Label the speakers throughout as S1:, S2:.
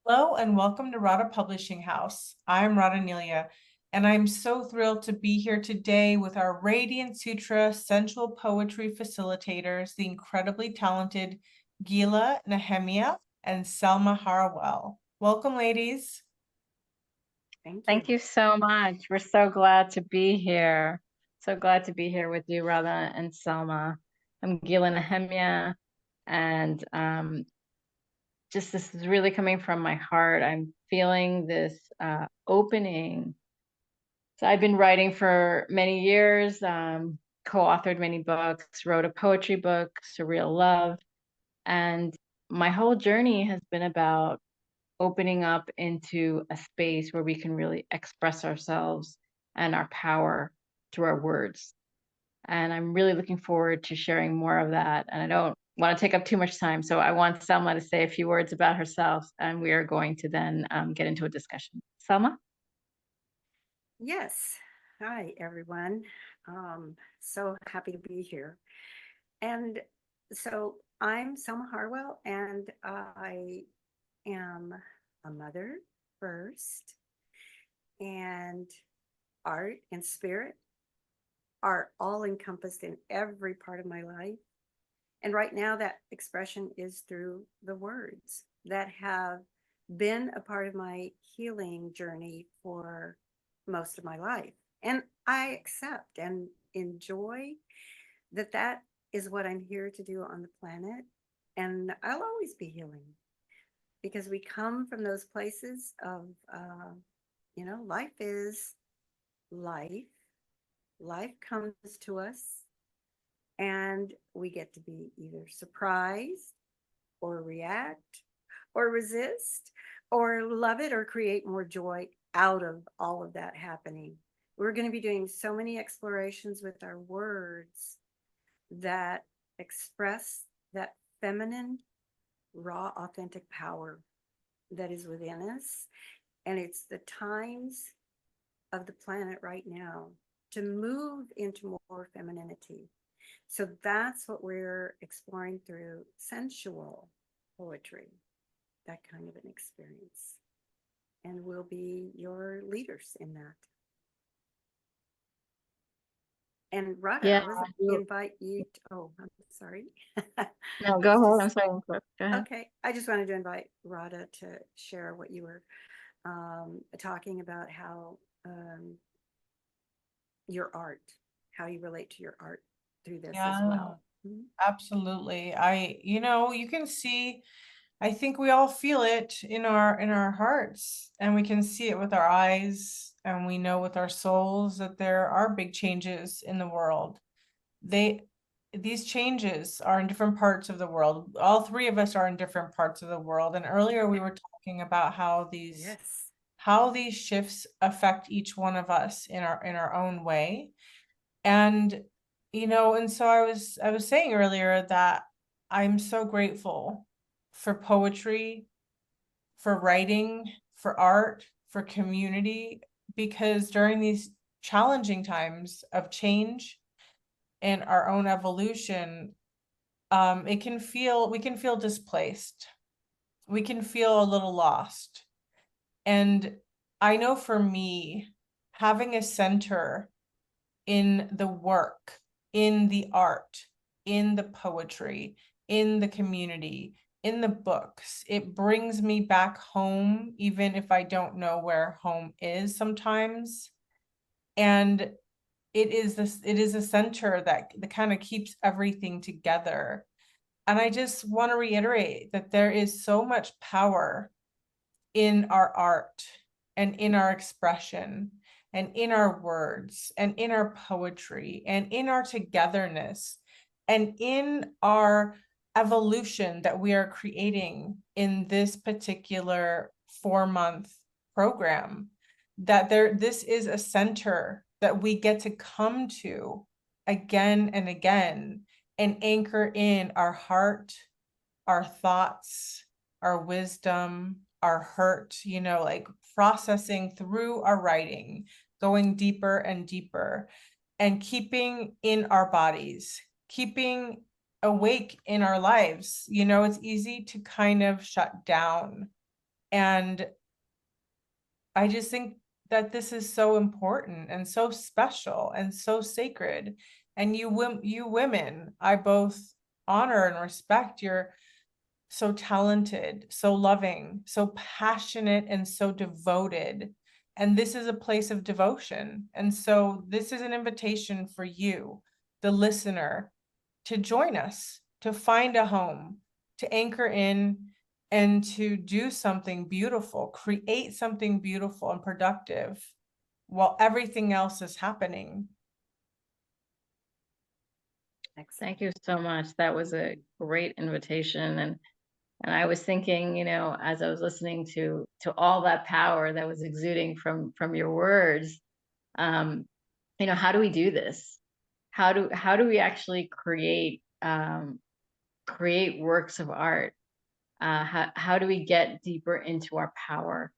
S1: Hello and welcome to Radhaa Publishing House. I'm Radhaa Nilia, and I'm so thrilled to be here today with our Radiant Sutra Sensual Poetry Facilitators, the incredibly talented Gila Nehemia and Selma Harwell. Welcome, ladies.
S2: Thank you so much. We're so glad to be here. So glad to be here with you, Radha and Selma. I'm Gila Nehemia, and just this is really coming from my heart. I'm feeling this opening. So I've been writing for many years, co-authored many books, wrote a poetry book, Surreal Love, and my whole journey has been about opening up into a space where we can really express ourselves and our power through our words. And I'm really looking forward to sharing more of that. And I don't want to take up too much time. So I want Selma to say a few words about herself, and we are going to then get into a discussion. Selma?
S3: Yes. Hi, everyone. So happy to be here. And so I'm Selma Harwell, and I am a mother first, and art and spirit are all encompassed in every part of my life. And right now, that expression is through the words that have been a part of my healing journey for most of my life. And I accept and enjoy that is what I'm here to do on the planet. And I'll always be healing because we come from those places of, life is life. Life comes to us and we get to be either surprised or react or resist or love it or create more joy out of all of that happening. We're going to be doing so many explorations with our words that express that feminine, raw, authentic power that is within us. And it's the times of the planet right now to move into more femininity. So that's what we're exploring through sensual poetry, that kind of an experience. And we'll be your leaders in that. And Radha, I was invite you to, I'm sorry.
S2: No, go ahead. I'm sorry. Go ahead.
S3: Okay. I just wanted to invite Radha to share what you were talking about, how your art, how you relate to your art through this as well.
S1: Absolutely. You can see, I think we all feel it in our hearts, and we can see it with our eyes, and we know with our souls that there are big changes in the world. These changes are in different parts of the world. All three of us are in different parts of the world. And earlier we were talking about how these shifts affect each one of us in our own way. And and so I was saying earlier that I'm so grateful for poetry, for writing, for art, for community, because during these challenging times of change and our own evolution, we can feel displaced. We can feel a little lost. And I know for me, having a center in the work, in the art, in the poetry, in the community, in the books, it brings me back home, even if I don't know where home is sometimes. And it is a center that kind of keeps everything together. And I just want to reiterate that there is so much power in our art and in our expression and in our words and in our poetry and in our togetherness and in our evolution that we are creating in this particular 4-month program, that this is a center that we get to come to again and again and anchor in our heart, our thoughts, our wisdom, our hurt, like processing through our writing, going deeper and deeper, and keeping in our bodies, keeping awake in our lives. It's easy to kind of shut down And I just think that this is so important and so special and so sacred. And you women, I both honor and respect. You're so talented, so loving, so passionate, and so devoted. And this is a place of devotion. And so this is an invitation for you, the listener, to join us, to find a home, to anchor in, and to do something beautiful, create something beautiful and productive while everything else is happening.
S2: Thank you so much. That was a great invitation. And I was thinking, you know, as I was listening to all that power that was exuding from your words, you know, how do we do this? How do we actually create create works of art? How do we get deeper into our power?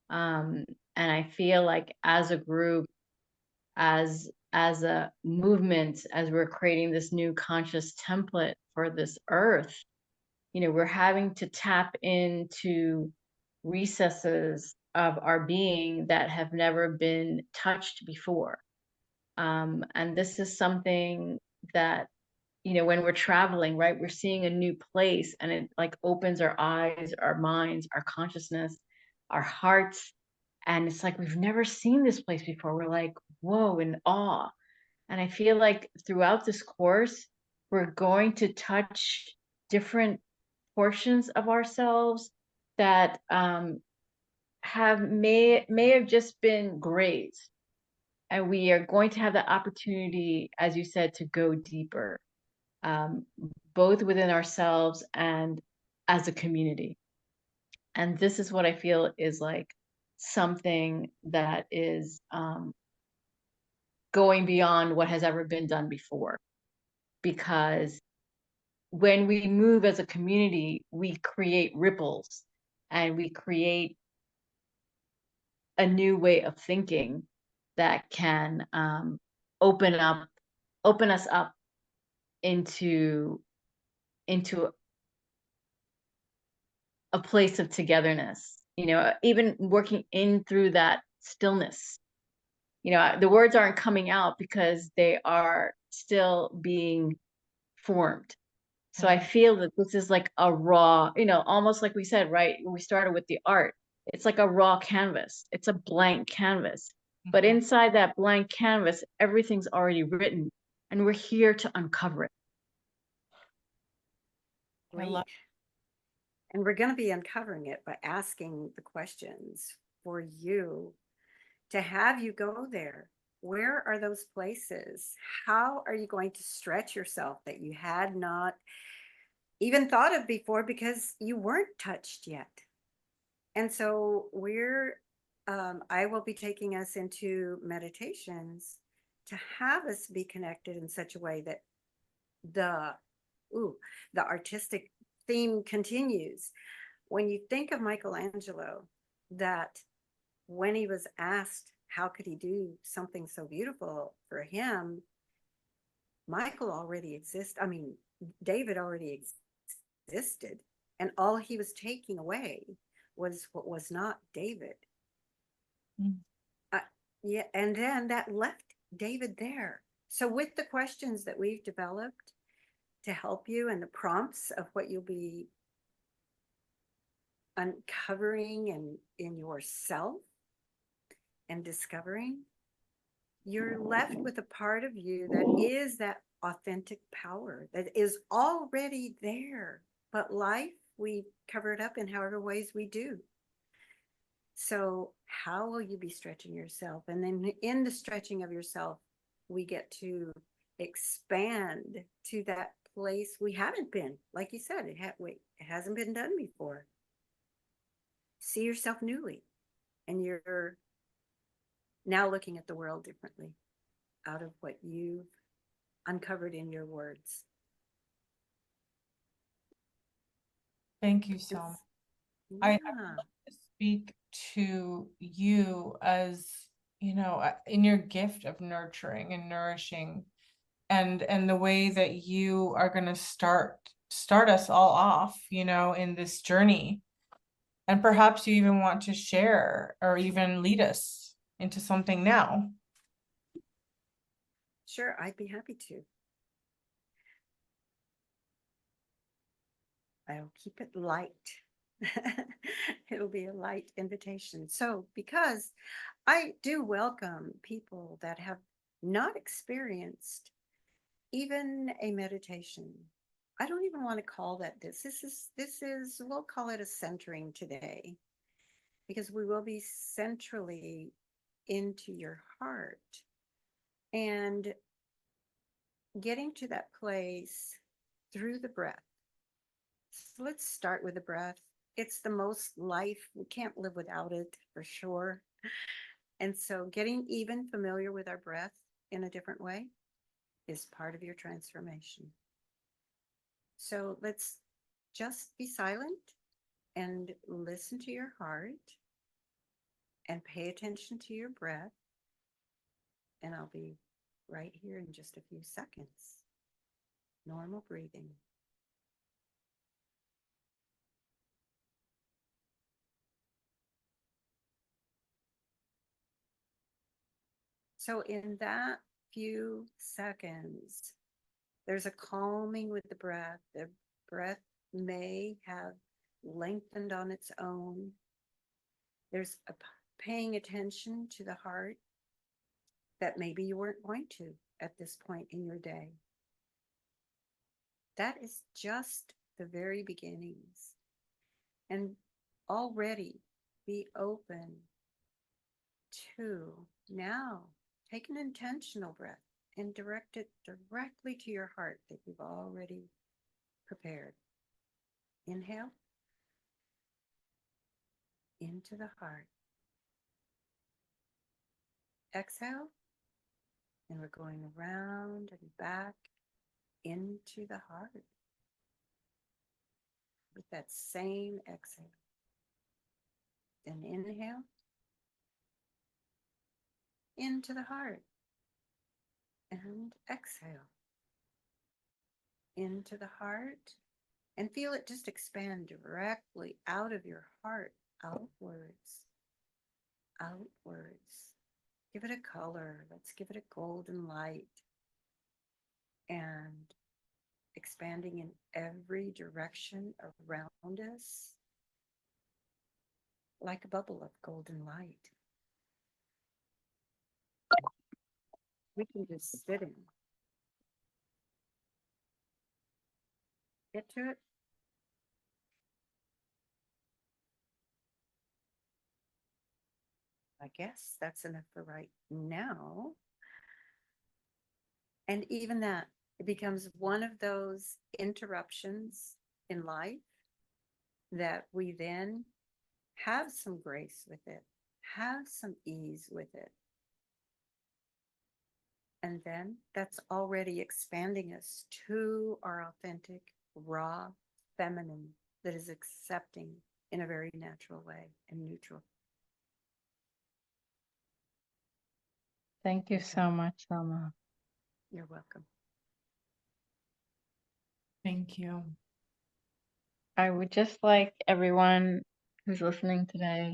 S2: And I feel like as a group, as a movement, as we're creating this new conscious template for this earth, you know, we're having to tap into recesses of our being that have never been touched before. And this is something that, you know, when we're traveling, right, we're seeing a new place, and it like opens our eyes, our minds, our consciousness, our hearts. And it's like, we've never seen this place before. We're like, whoa, in awe. And I feel like throughout this course, we're going to touch different portions of ourselves that may have just been grazed, and we are going to have the opportunity, as you said, to go deeper, both within ourselves and as a community. And this is what I feel is like something that is going beyond what has ever been done before, because when we move as a community, we create ripples, and we create a new way of thinking that can open us up into a place of togetherness, you know, even working in through that stillness. You know, the words aren't coming out because they are still being formed. So I feel that this is like a raw, you know, almost like we said, right? When we started with the art, it's like a raw canvas. It's a blank canvas. But inside that blank canvas, everything's already written, and we're here to uncover it.
S3: Great. And we're going to be uncovering it by asking the questions for you, to have you go there. Where are those places? How are you going to stretch yourself that you had not even thought of before because you weren't touched yet? And so I will be taking us into meditations to have us be connected in such a way that the artistic theme continues. When you think of Michelangelo, that when he was asked how could he do something so beautiful for him, David already existed, and all he was taking away was what was not David. Yeah, and then that left David there. So with the questions that we've developed to help you, and the prompts of what you'll be uncovering and in yourself and discovering, you're left with a part of you that is that authentic power that is already there. But life, we cover it up in however ways we do. So how will you be stretching yourself? And then in the stretching of yourself, we get to expand to that place we haven't been. Like you said, it hasn't been done before. See yourself newly, and you're now looking at the world differently out of what you've uncovered in your words.
S1: Thank you so much. I want to speak to you as, you know, in your gift of nurturing and nourishing, and the way that you are going to start us all off, you know, in this journey. And perhaps you even want to share or even lead us into something now.
S3: Sure, I'd be happy to. I'll keep it light. It'll be a light invitation. So, because I do welcome people that have not experienced even a meditation. I don't even want to call that this. This is we'll call it a centering today, because we will be centrally into your heart and getting to that place through the breath. So let's start with the breath. It's the most life. We can't live without it for sure. And so getting even familiar with our breath in a different way is part of your transformation. So let's just be silent and listen to your heart and pay attention to your breath. And I'll be right here in just a few seconds. Normal breathing. So in that few seconds, there's a calming with the breath. The breath may have lengthened on its own. There's a paying attention to the heart that maybe you weren't going to at this point in your day. That is just the very beginnings. And already be open to now take an intentional breath and direct it directly to your heart that you've already prepared. Inhale into the heart. Exhale, and we're going around and back into the heart with that same exhale. Then inhale into the heart and exhale into the heart, and feel it just expand directly out of your heart, outwards, outwards. Give it a color. Let's give it a golden light. And expanding in every direction around us, like a bubble of golden light. We can just sit in. Get to it. I guess that's enough for right now. And even that, it becomes one of those interruptions in life that we then have some grace with it, have some ease with it. And then that's already expanding us to our authentic, raw, feminine that is accepting in a very natural way and neutral.
S2: Thank you so much, Selma.
S3: You're welcome.
S1: Thank you.
S2: I would just like everyone who's listening today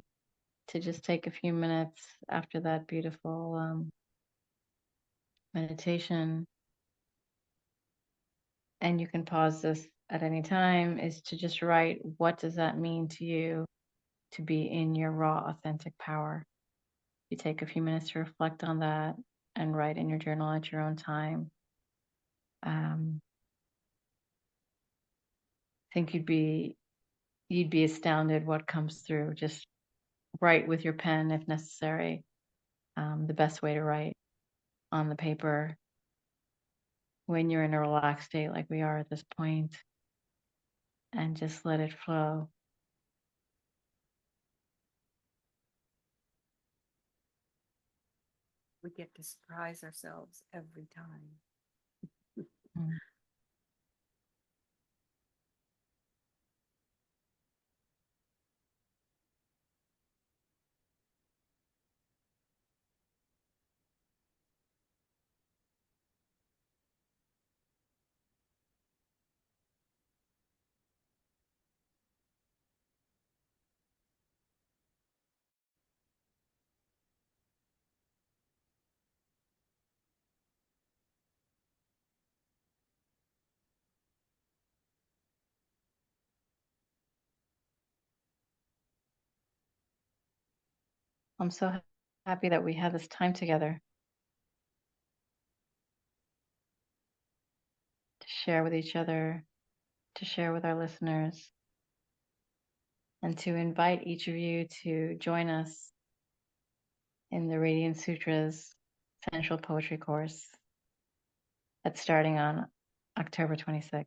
S2: to just take a few minutes after that beautiful meditation, and you can pause this at any time, is to just write, what does that mean to you to be in your raw, authentic power? You take a few minutes to reflect on that and write in your journal at your own time. I think you'd be astounded what comes through. Just write with your pen if necessary. The best way to write on the paper when you're in a relaxed state like we are at this point, and just let it flow.
S3: We get to surprise ourselves every time.
S2: Mm. I'm so happy that we had this time together to share with each other, to share with our listeners, and to invite each of you to join us in the Radiant Sutras Sensual Poetry Course that's starting on October 26th.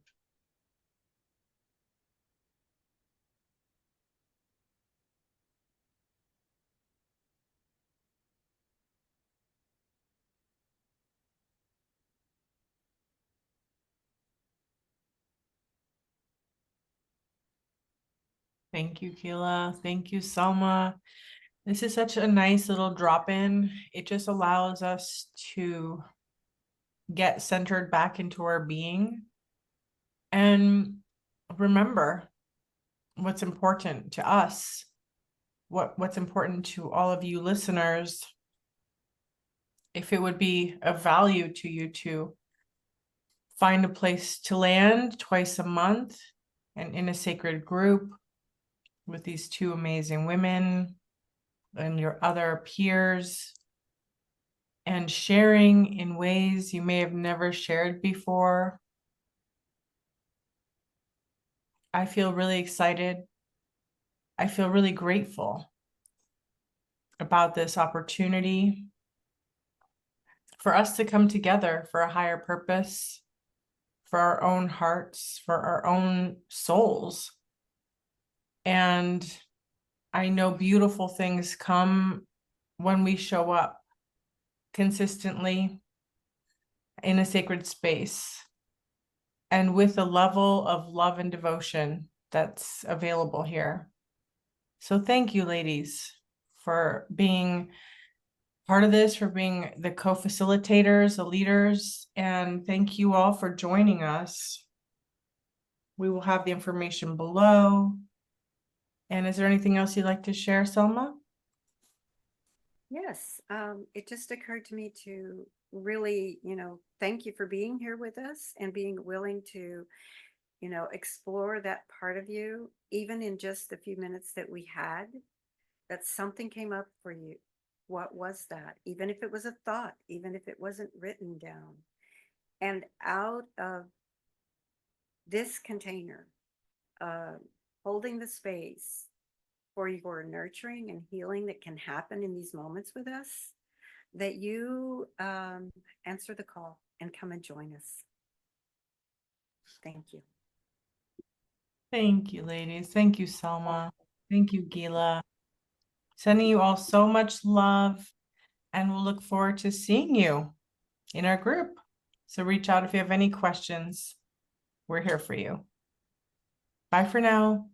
S1: Thank you, Gila. Thank you, Selma. This is such a nice little drop-in. It just allows us to get centered back into our being and remember what's important to us, what's important to all of you listeners. If it would be of value to you to find a place to land twice a month and in a sacred group with these two amazing women and your other peers, and sharing in ways you may have never shared before. I feel really excited. I feel really grateful about this opportunity for us to come together for a higher purpose, for our own hearts, for our own souls. And I know beautiful things come when we show up consistently in a sacred space and with a level of love and devotion that's available here. So thank you, ladies, for being part of this, for being the co-facilitators, the leaders, and thank you all for joining us. We will have the information below. And is there anything else you'd like to share, Selma?
S3: Yes, it just occurred to me to really, thank you for being here with us and being willing to, explore that part of you, even in just the few minutes that we had, that something came up for you. What was that? Even if it was a thought, even if it wasn't written down. And out of this container, holding the space for your nurturing and healing that can happen in these moments with us, that you answer the call and come and join us. Thank you.
S1: Thank you, ladies. Thank you, Selma. Thank you, Gila. Sending you all so much love, and we'll look forward to seeing you in our group. So reach out if you have any questions. We're here for you. Bye for now.